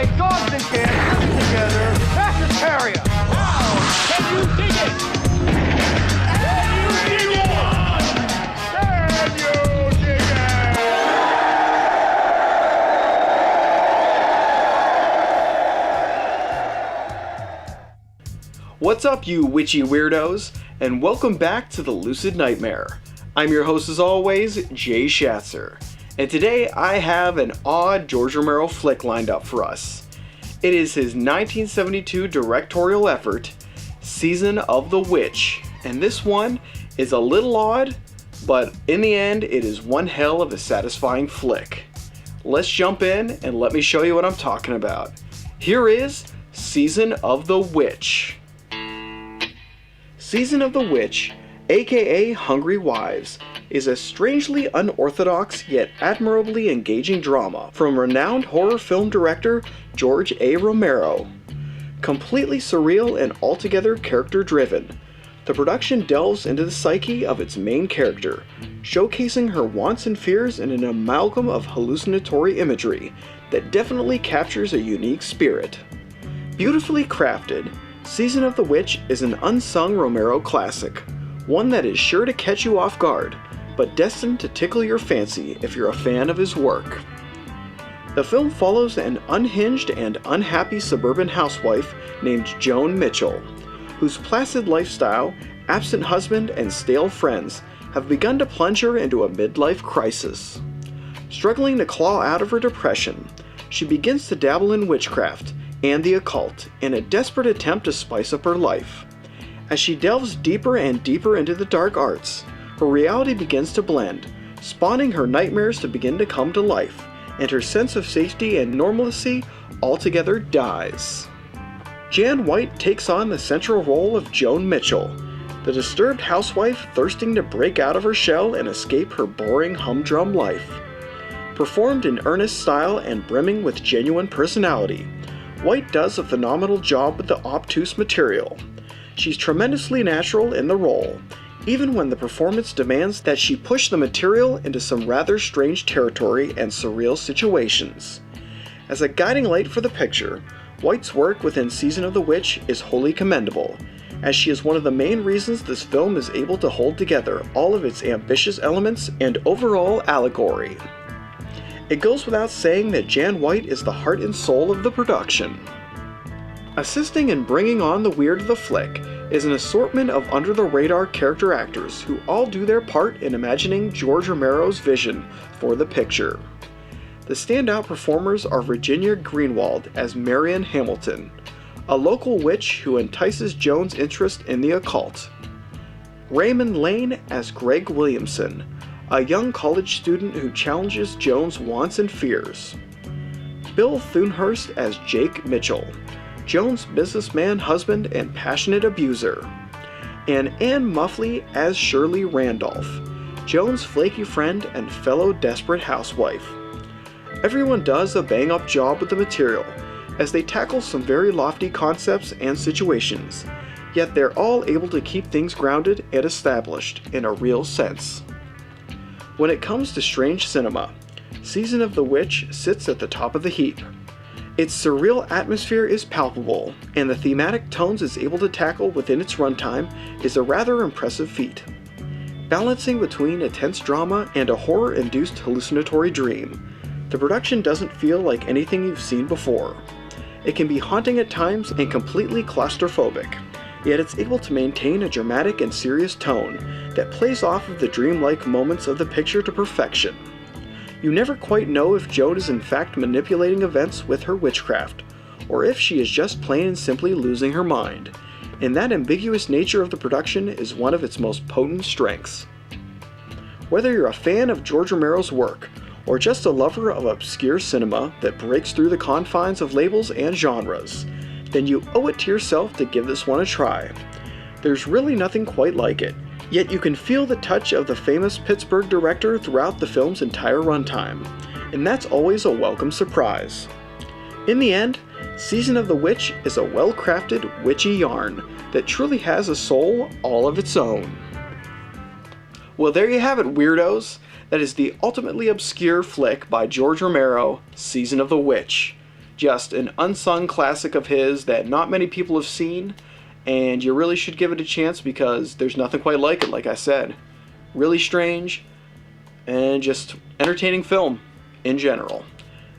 why dogs and cats living together, that's hysteria. Wow! Can you dig it? Can you dig it? Can you dig it? What's up, you witchy weirdos, and welcome back to the Lucid Nightmare. I'm your host as always, Jay Schatzer, and today I have an odd George Romero flick lined up for us. It is his 1972 directorial effort, Season of the Witch, and this one is a little odd, but in the end it is one hell of a satisfying flick. Let's jump in and let me show you what I'm talking about. Here is Season of the Witch. Season of the Witch, aka Hungry Wives, is a strangely unorthodox yet admirably engaging drama from renowned horror film director George A. Romero. Completely surreal and altogether character-driven, the production delves into the psyche of its main character, showcasing her wants and fears in an amalgam of hallucinatory imagery that definitely captures a unique spirit. Beautifully crafted, Season of the Witch is an unsung Romero classic, one that is sure to catch you off guard, but destined to tickle your fancy if you're a fan of his work. The film follows an unhinged and unhappy suburban housewife named Joan Mitchell, whose placid lifestyle, absent husband, and stale friends have begun to plunge her into a midlife crisis. Struggling to claw out of her depression, she begins to dabble in witchcraft and the occult in a desperate attempt to spice up her life. As she delves deeper and deeper into the dark arts, her reality begins to blend, spawning her nightmares to begin to come to life, and her sense of safety and normalcy altogether dies. Jan White takes on the central role of Joan Mitchell, the disturbed housewife thirsting to break out of her shell and escape her boring humdrum life. Performed in earnest style and brimming with genuine personality, White does a phenomenal job with the obtuse material. She's tremendously natural in the role, even when the performance demands that she push the material into some rather strange territory and surreal situations. As a guiding light for the picture, White's work within Season of the Witch is wholly commendable, as she is one of the main reasons this film is able to hold together all of its ambitious elements and overall allegory. It goes without saying that Jan White is the heart and soul of the production. Assisting in bringing on the weird of the flick is an assortment of under-the-radar character actors who all do their part in imagining George Romero's vision for the picture. The standout performers are Virginia Greenwald as Marion Hamilton, a local witch who entices Joan's interest in the occult; Raymond Lane as Greg Williamson, a young college student who challenges Joan's wants and fears; Bill Thunhurst as Jake Mitchell, Joan's businessman husband and passionate abuser; and Anne Muffley as Shirley Randolph, Joan's flaky friend and fellow desperate housewife. Everyone does a bang-up job with the material, as they tackle some very lofty concepts and situations, yet they're all able to keep things grounded and established in a real sense. When it comes to strange cinema, Season of the Witch sits at the top of the heap. Its surreal atmosphere is palpable, and the thematic tones it's able to tackle within its runtime is a rather impressive feat. Balancing between a tense drama and a horror-induced hallucinatory dream, the production doesn't feel like anything you've seen before. It can be haunting at times and completely claustrophobic, yet it's able to maintain a dramatic and serious tone that plays off of the dreamlike moments of the picture to perfection. You never quite know if Joan is in fact manipulating events with her witchcraft, or if she is just plain and simply losing her mind, and that ambiguous nature of the production is one of its most potent strengths. Whether you're a fan of George Romero's work, or just a lover of obscure cinema that breaks through the confines of labels and genres, then you owe it to yourself to give this one a try. There's really nothing quite like it, yet you can feel the touch of the famous Pittsburgh director throughout the film's entire runtime, and that's always a welcome surprise. In the end, Season of the Witch is a well-crafted, witchy yarn that truly has a soul all of its own. Well, there you have it, weirdos. That is the ultimately obscure flick by George Romero, Season of the Witch. Just an unsung classic of his that not many people have seen, and you really should give it a chance because there's nothing quite like it, like I said. Really strange, and just entertaining film in general.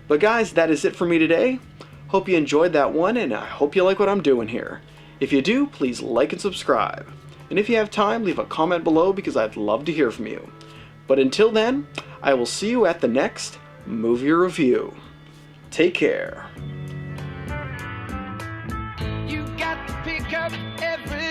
But guys, that is it for me today. Hope you enjoyed that one, and I hope you like what I'm doing here. If you do, please like and subscribe. And if you have time, leave a comment below because I'd love to hear from you. But until then, I will see you at the next movie review. Take care. You got to pick up every